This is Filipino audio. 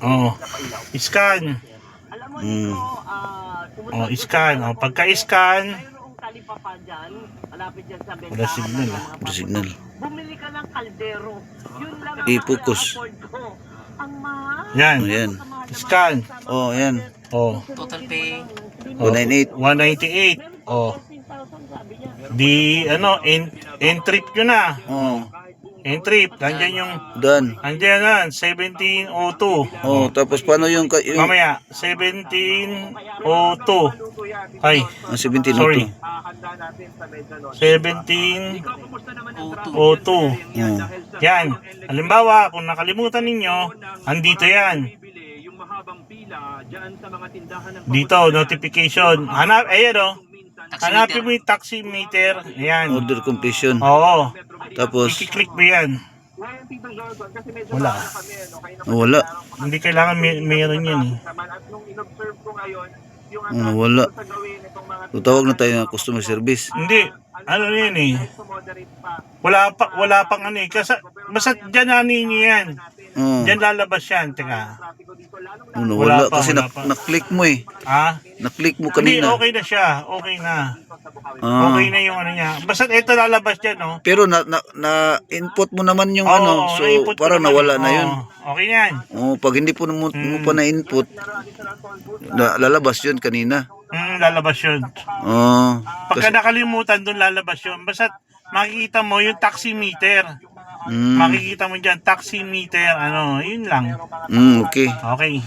Oh, scan. Mm. Oh, scan. Oh, pagka-scan, Wala signal ah. Wala signal. Bumili ka ng kaldero. Yun lang ang I-focus. afford ko. Ang mahal. yan. Ayan. Scan. Oh, ayan. Oh, Total pay. 198. 198. Oh. Di ano, entrip nyo na. Oh, Entrip, nandiyan yung done. nandiyan na 1702. Oh, tapos paano yung Mamaya 1702. Ay, 17 sorry. to? 1702. Oh. Yan. Halimbawa, kung nakalimutan ninyo, andito yan. Dito, notification. Hanap, ayan o. Hanapin mo yung taximeter. Ayan. Order completion. Oo. Tapos I-click mo yan. Wala. wala. Hindi kailangan mayroon yan eh. Wala. So, tawag na tayo ng customer service. Hindi. Ano yan eh. Wala pang ano eh. Kasi, basta dyan nanin nyo yan. Oh. Dyan lalabas yan. Teka. Wala pa, kasi wala pa. na-click mo eh. Ah? Na-click mo Hindi, kanina. okay na siya. Okay na. Ah. Okay na yung ano niya. Basta ito lalabas dyan, no? Pero na-input mo naman yung Oo, ano, so na-input ko parang naman. nawala na yun. Oo, okay yan. Oh, pag hindi po mo pa na-input, lalabas yun kanina. Lalabas yun. Oh, Pagka nakalimutan, doon lalabas yun. Basta makikita mo yung taximeter. Makikita mo dyan, taximeter, ano, yun lang. okay. Okay. Alright.